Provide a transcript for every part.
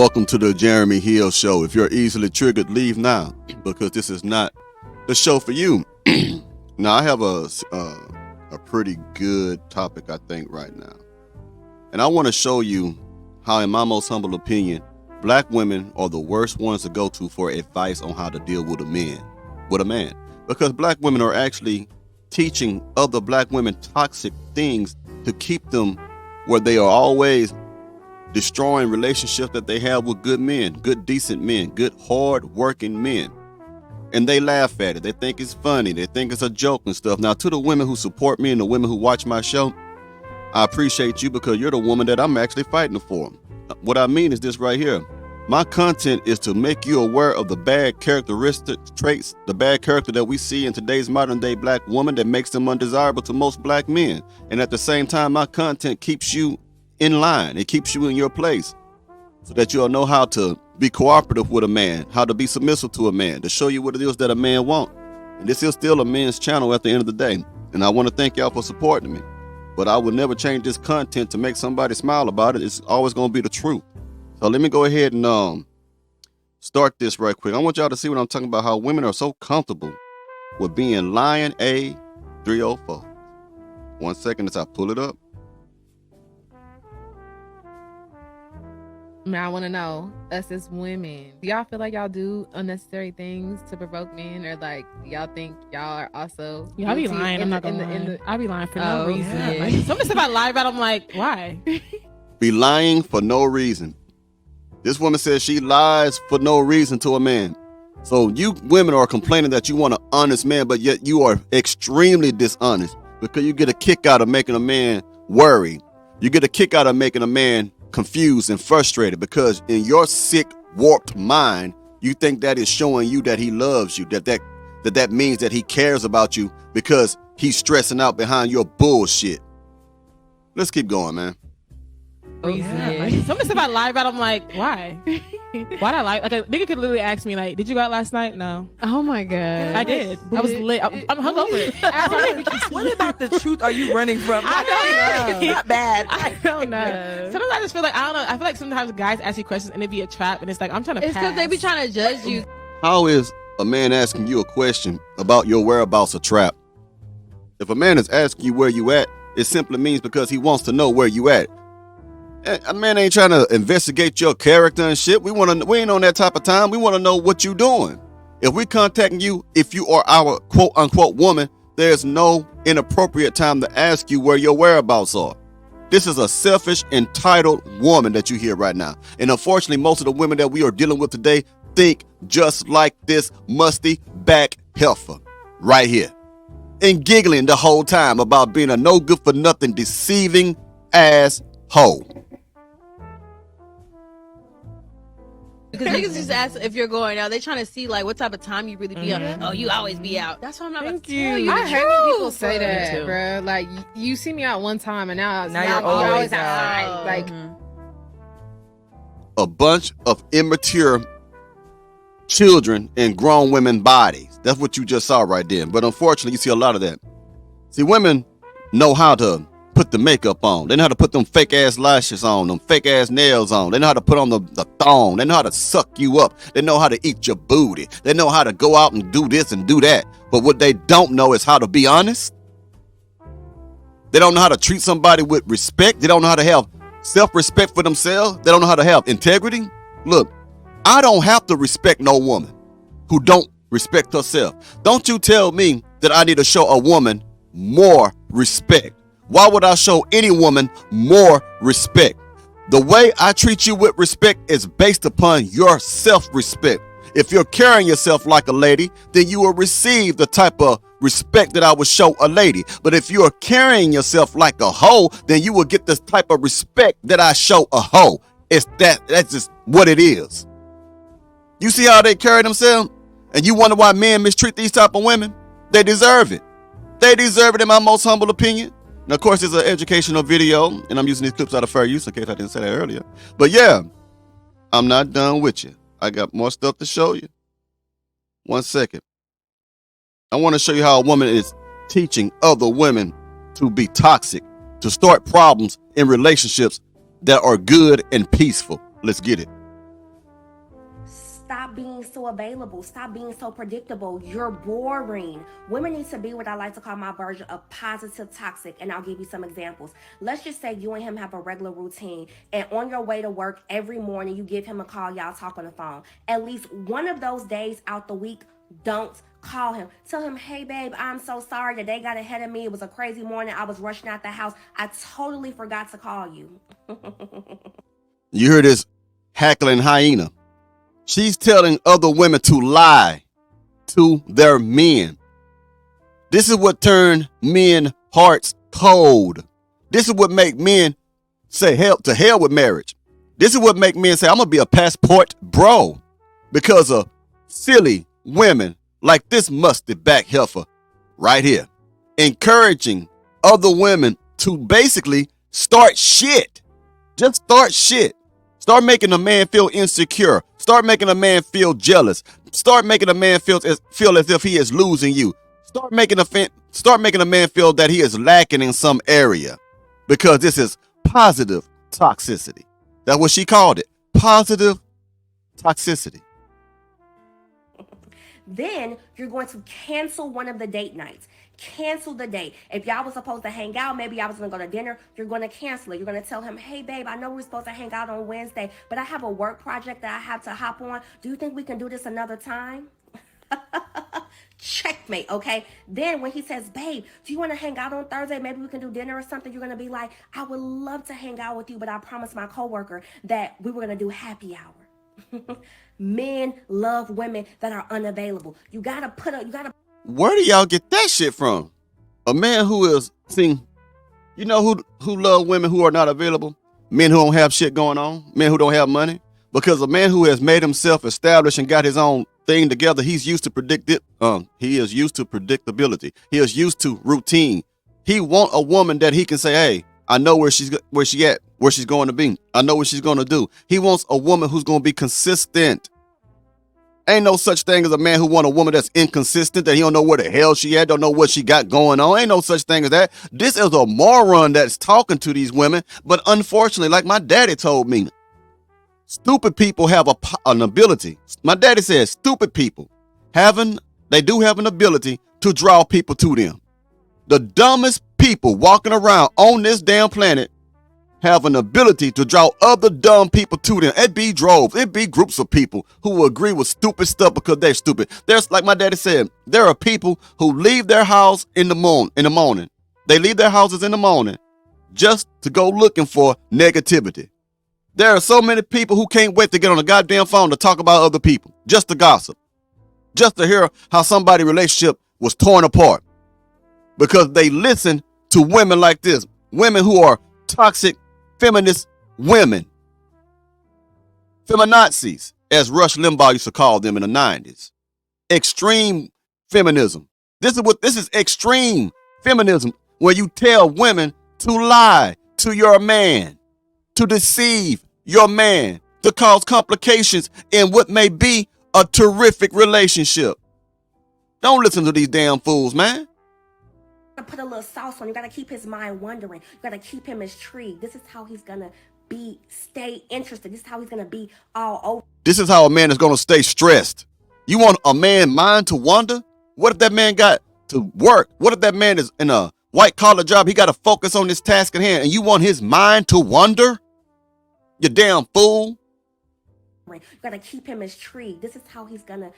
Welcome to the Jeremy Hill Show. If you're easily triggered, leave now, because this is not the show for you. Now, I have a pretty good topic, I think, right now. And I want to show you how, in my most humble opinion, black women are the worst ones to go to for advice on how to deal with a man. Because black women are actually teaching other black women toxic things to keep them where they are always destroying relationships that they have with good men, good decent men, good hard-working men. And they laugh at it. They think it's funny. They think it's a joke and stuff. Now, to the women who support me and the women who watch my show, I appreciate you, because you're the woman that I'm actually fighting for. What I mean is this right here. My content is to make you aware of the bad characteristics, traits, the bad character that we see in today's modern day black woman that makes them undesirable to most black men. And at the same time, my content keeps you in line. It keeps you in your place so that you'll know how to be cooperative with a man, how to be submissive to a man, to show you what it is that a man wants. And this is still a men's channel at the end of the day. And I want to thank y'all for supporting me. But I will never change this content to make somebody smile about it. It's always going to be the truth. So let me go ahead and start this right quick. I want y'all to see what I'm talking about, how women are so comfortable with being lying. A304. 1 second as I pull it up. I want to know, us as women, do y'all feel like y'all do unnecessary things to provoke men, or like y'all think y'all are also? Yeah, I be lying. I'm not gonna lie. I be lying for no reason. Yeah. Like, some of the stuff I lie about, I'm like, why? Be lying for no reason. This woman says she lies for no reason to a man. So you women are complaining that you want an honest man, but yet you are extremely dishonest, because you get a kick out of making a man worry. You get a kick out of making a man confused and frustrated, because in your sick, warped mind, you think that is showing you that he loves you, that means that he cares about you, because he's stressing out behind your bullshit. Let's keep going, man. Oh yeah. Like, some of the stuff I lie about, I'm like, why? Why'd I lie? Like, a nigga could literally ask me, like, did you go out last night? No. Oh my god. I did. I was lit. I'm hungover. What about the truth are you running from? I don't know. Not bad. I don't know. Sometimes I just feel like, I don't know. I feel like sometimes guys ask you questions and it be a trap, and it's like, I'm trying to It's because they be trying to judge you. How is a man asking you a question about your whereabouts a trap? If a man is asking you where you at, it simply means because he wants to know where you at. A man ain't trying to investigate your character and shit. We ain't on that type of time. We want to know what you doing. If we contacting you, if you are our quote unquote woman, there's no inappropriate time to ask you where your whereabouts are. This is a selfish, entitled woman that you hear right now. And unfortunately, most of the women that we are dealing with today think just like this musty back heifer right here. And giggling the whole time about being a no good for nothing, deceiving ass hoe. Because niggas just ask if you're going out. They trying to see like what type of time you really be on. Oh, you always be out. That's why I'm not about to tell you. I heard people say that, bro. Like you see me out one time, and now you're always out. Like a bunch of immature children in grown women bodies. That's what you just saw right there. But unfortunately, you see a lot of that. See, women know how to put the makeup on. They know how to put them fake ass lashes on, them fake ass nails on. They know how to put on the thong. They know how to suck you up. They know how to eat your booty. They know how to go out and do this and do that. But what they don't know is how to be honest. They don't know how to treat somebody with respect. They don't know how to have self-respect for themselves. They don't know how to have integrity. Look, I don't have to respect no woman who don't respect herself. Don't you tell me that I need to show a woman more respect. Why would I show any woman more respect? The way I treat you with respect is based upon your self-respect. If you're carrying yourself like a lady, then you will receive the type of respect that I would show a lady. But if you are carrying yourself like a hoe, then you will get this type of respect that I show a hoe. That's just what it is. You see how they carry themselves? And you wonder why men mistreat these type of women? They deserve it. They deserve it, in my most humble opinion. Now, of course, it's an educational video, and I'm using these clips out of fair use in case I didn't say that earlier. But yeah, I'm not done with you. I got more stuff to show you. 1 second. I want to show you how a woman is teaching other women to be toxic, to start problems in relationships that are good and peaceful. Let's get it. stop being so available. Stop being so predictable. You're boring. Women need to be what I like to call my version of positive toxic. And I'll give you some examples. Let's just say you and him have a regular routine. And on your way to work every morning, you give him a call. Y'all talk on the phone. At least one of those days out the week, don't call him. Tell him, hey, babe, I'm so sorry. The day got ahead of me. It was a crazy morning. I was rushing out the house. I totally forgot to call you. You hear this hackling hyena? She's telling other women to lie to their men. This is what turned men hearts cold. This is what make men say hell to hell with marriage. This is what make men say I'm gonna be a passport bro because of silly women like this musty back heifer right here, encouraging other women to basically start shit. Just start shit. Start making a man feel insecure. Start making a man feel jealous. Start making a man feel as if he is losing you. Start making a man feel that he is lacking in some area, because this is positive toxicity. That's what she called it. Positive toxicity. Then you're going to cancel one of the date nights. Cancel the date. If y'all was supposed to hang out, maybe I was going to go to dinner, you're going to cancel it. You're going to tell him, hey, babe, I know we were supposed to hang out on Wednesday, but I have a work project that I have to hop on. Do you think we can do this another time? Checkmate, okay? Then when he says, babe, do you want to hang out on Thursday? Maybe we can do dinner or something. You're going to be like, I would love to hang out with you, but I promised my coworker that we were going to do happy hour. Men love women that are unavailable. You got to Where do y'all get that shit from? A man who is seen, you know who love women who are not available? Men who don't have shit going on, men who don't have money. Because a man who has made himself established and got his own thing together, he's used to he is used to predictability. He is used to routine. He want a woman that he can say, hey, I know where she at, where she's going to be. I know what she's going to do. He wants a woman who's going to be consistent. Ain't no such thing as a man who want a woman that's inconsistent, that he don't know where the hell she at, don't know what she got going on. Ain't no such thing as that. This is a moron that's talking to these women. But unfortunately, like my daddy told me, stupid people have an ability. My daddy says stupid people they do have an ability to draw people to them. The dumbest people walking around on this damn planet have an ability to draw other dumb people to them. It be droves. It be groups of people who will agree with stupid stuff because they're stupid. There's, like my daddy said, there are people who leave their house in the morning. They leave their houses in the morning just to go looking for negativity. There are so many people who can't wait to get on the goddamn phone to talk about other people, just to gossip, just to hear how somebody's relationship was torn apart, because they listen to women like this, women who are toxic feminist women, feminazis, as Rush Limbaugh used to call them in the 90s. Extreme feminism. This is extreme feminism, where you tell women to lie to your man, to deceive your man, to cause complications in what may be a terrific relationship. Don't listen to these damn fools, man. Put a little sauce on. You got to keep his mind wondering. You got to keep him intrigued. This is how he's going to stay interested. This is how he's going to be all over. This is how a man is going to stay stressed. You want a man mind to wander? What if that man got to work? What if that man is in a white collar job? He got to focus on this task at hand, and you want his mind to wander? You damn fool. You got to keep him intrigued. This is how he's going to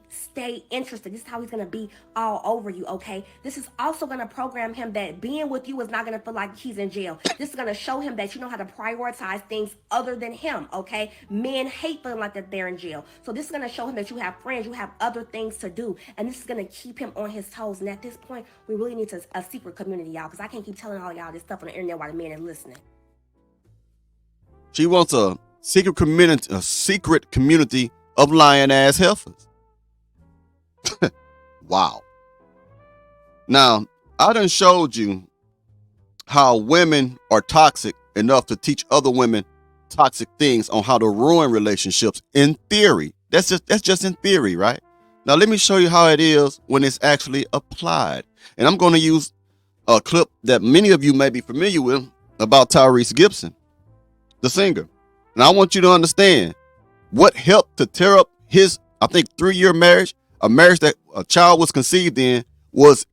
stay interested. This is how he's going to be all over you, okay? This is also going to program him that being with you is not going to feel like he's in jail. This is going to show him that you know how to prioritize things other than him, okay? Men hate feeling like that they're in jail. So this is going to show him that you have friends, you have other things to do, and this is going to keep him on his toes. And at this point, we really need a secret community, y'all, because I can't keep telling all y'all this stuff on the internet while the men are listening. She wants a secret community of lying ass heifers. Wow. Now, I done showed you how women are toxic enough to teach other women toxic things on how to ruin relationships in theory. That's just in theory, right? Now, let me show you how it is when it's actually applied. And I'm going to use a clip that many of you may be familiar with about Tyrese Gibson, the singer. And I want you to understand what helped to tear up his, I think, 3-year marriage, a marriage that a child was conceived in, was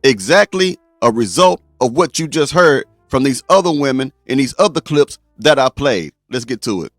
exactly a result of what you just heard from these other women in these other clips that I played. Let's get to it.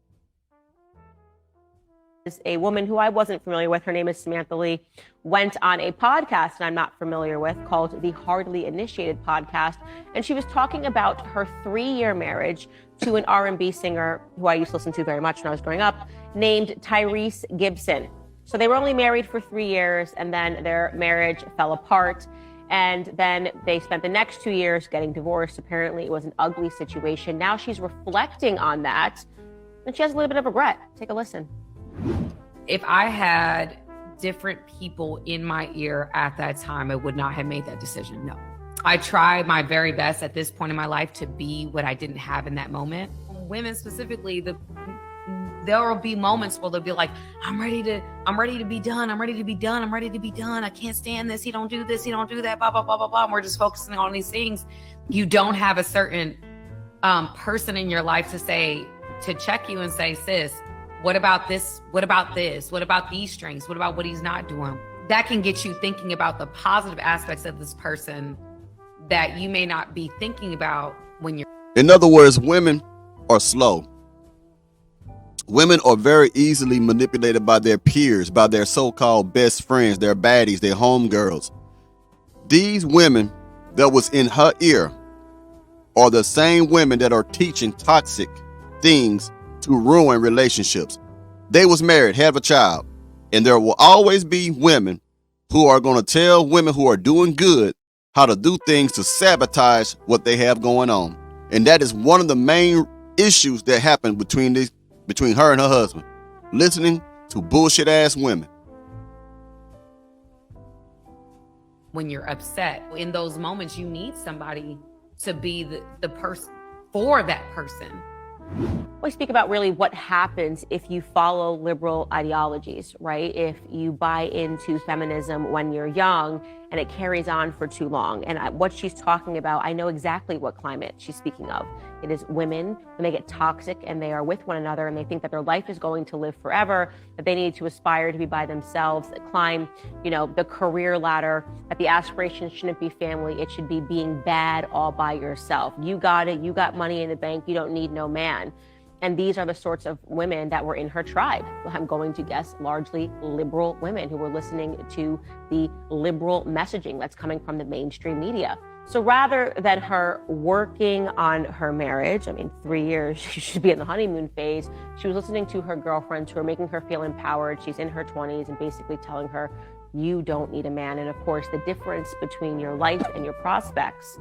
A woman who I wasn't familiar with, her name is Samantha Lee, went on a podcast and I'm not familiar with called the Hardly Initiated podcast. And she was talking about her 3-year marriage to an R&B singer who I used to listen to very much when I was growing up, named Tyrese Gibson. So they were only married for 3 years and then their marriage fell apart. And then they spent the next 2 years getting divorced. Apparently it was an ugly situation. Now she's reflecting on that and she has a little bit of regret. Take a listen. If I had different people in my ear at that time, I would not have made that decision. No. I tried my very best at this point in my life to be what I didn't have in that moment. Women specifically, there will be moments where they'll be like, I'm ready to be done. I'm ready to be done. I'm ready to be done. I can't stand this. He don't do this. He don't do that, blah, blah, blah, blah, blah. And we're just focusing on these things. You don't have a certain person in your life to check you and say, sis, what about this? What about this? What about these strengths? What about what he's not doing? That can get you thinking about the positive aspects of this person that you may not be thinking about when you're. In other words, women are slow. Women are very easily manipulated by their peers, by their so-called best friends, their baddies, their homegirls. These women that was in her ear are the same women that are teaching toxic things to ruin relationships. They was married, have a child, and there will always be women who are going to tell women who are doing good how to do things to sabotage what they have going on. And that is one of the main issues that happen between her and her husband, listening to bullshit ass women. When you're upset, in those moments, you need somebody to be the person for that person. We speak about really what happens if you follow liberal ideologies, right? If you buy into feminism when you're young and it carries on for too long. And what she's talking about, I know exactly what climate she's speaking of. It is women when they get toxic and they are with one another and they think that their life is going to live forever, that they need to aspire to be by themselves, climb, the career ladder, that the aspiration shouldn't be family. It should be being bad all by yourself. You got it. You got money in the bank. You don't need no man. And these are the sorts of women that were in her tribe. I'm going to guess largely liberal women who were listening to the liberal messaging that's coming from the mainstream media. So rather than her working on her marriage, 3 years, she should be in the honeymoon phase. She was listening to her girlfriends who are making her feel empowered. She's in her 20s and basically telling her, you don't need a man. And of course, the difference between your life and your prospects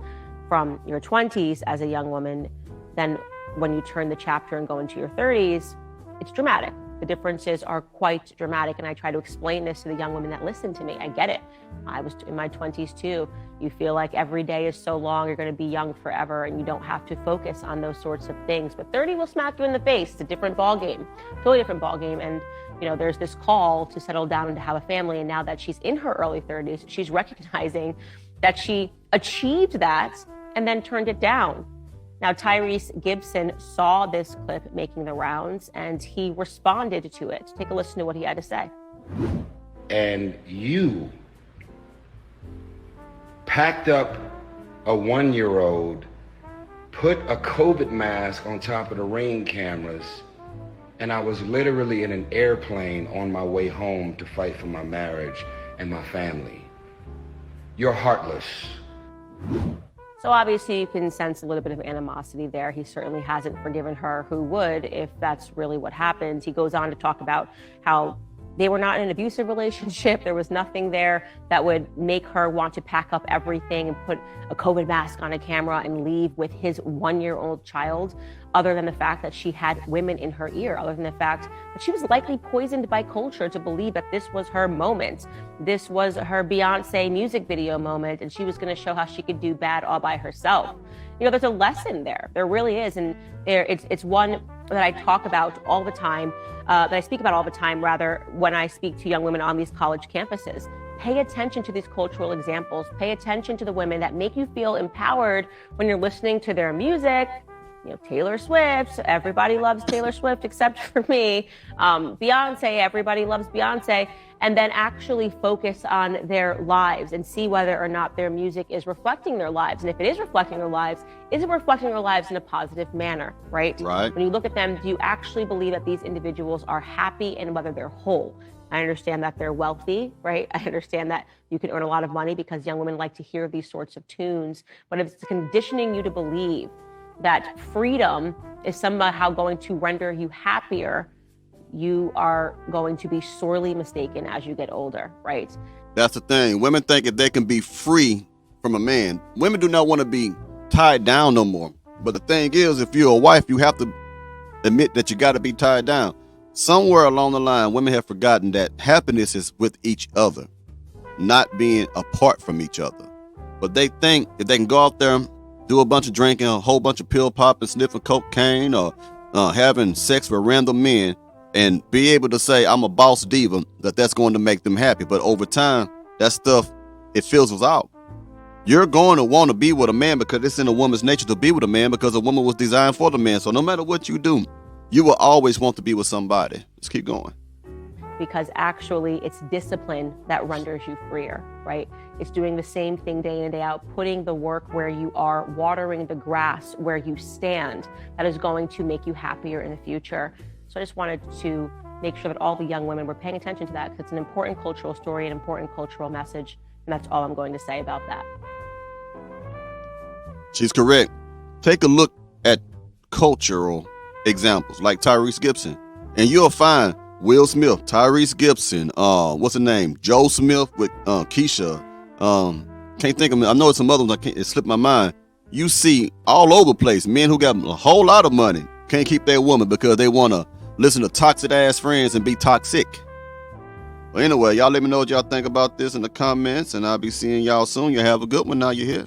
from your 20s as a young woman, then when you turn the chapter and go into your 30s, it's dramatic. The differences are quite dramatic. And I try to explain this to the young women that listen to me. I get it. I was in my 20s too. You feel like every day is so long, you're going to be young forever and you don't have to focus on those sorts of things. But 30 will smack you in the face. It's a different ballgame, totally different ballgame. And there's this call to settle down and to have a family. And now that she's in her early 30s, she's recognizing that she achieved that and then turned it down. Now, Tyrese Gibson saw this clip making the rounds and he responded to it. Take a listen to what he had to say. And you packed up a 1-year-old, put a COVID mask on top of the Ring cameras, and I was literally in an airplane on my way home to fight for my marriage and my family. You're heartless. So obviously you can sense a little bit of animosity there. He certainly hasn't forgiven her. Who would, if that's really what happened? He goes on to talk about how they were not in an abusive relationship. There was nothing there that would make her want to pack up everything and put a COVID mask on a camera and leave with his 1-year-old child, other than the fact that she had women in her ear, other than the fact that she was likely poisoned by culture to believe that this was her moment. This was her Beyonce music video moment, and she was going to show how she could do bad all by herself. There's a lesson there. There really is. And it's one that I talk about all the time, that I speak about all the time, rather, when I speak to young women on these college campuses. Pay attention to these cultural examples. Pay attention to the women that make you feel empowered when you're listening to their music, Taylor Swift, everybody loves Taylor Swift except for me. Beyonce, everybody loves Beyonce. And then actually focus on their lives and see whether or not their music is reflecting their lives. And if it is reflecting their lives, is it reflecting their lives in a positive manner, right? Right. When you look at them, do you actually believe that these individuals are happy and whether they're whole? I understand that they're wealthy, right? I understand that you can earn a lot of money because young women like to hear these sorts of tunes. But if it's conditioning you to believe that freedom is somehow going to render you happier, you are going to be sorely mistaken as you get older, right? That's the thing. Women think if they can be free from a man, women do not want to be tied down no more. But the thing is, if you're a wife, you have to admit that you got to be tied down. Somewhere along the line, women have forgotten that happiness is with each other, not being apart from each other. But they think if they can go out there, do a bunch of drinking, a whole bunch of pill popping, sniffing cocaine, or having sex with random men, and be able to say, I'm a boss diva, that's going to make them happy. But over time, that stuff, it fizzles out. You're going to want to be with a man because it's in a woman's nature to be with a man because a woman was designed for the man. So no matter what you do, you will always want to be with somebody. Let's keep going. Because actually it's discipline that renders you freer, right? It's doing the same thing day in and day out, putting the work where you are, watering the grass where you stand, that is going to make you happier in the future. So I just wanted to make sure that all the young women were paying attention to that because it's an important cultural story, an important cultural message, and that's all I'm going to say about that. She's correct. Take a look at cultural examples like Tyrese Gibson, and you'll find Will Smith, Tyrese Gibson, what's the name? Joe Smith with Keisha. Can't think of it. I know it's some other ones. It slipped my mind. You see all over the place men who got a whole lot of money can't keep their woman because they want to listen to toxic ass friends and be toxic. Well, anyway, y'all let me know what y'all think about this in the comments, and I'll be seeing y'all soon. You have a good one now. You're here.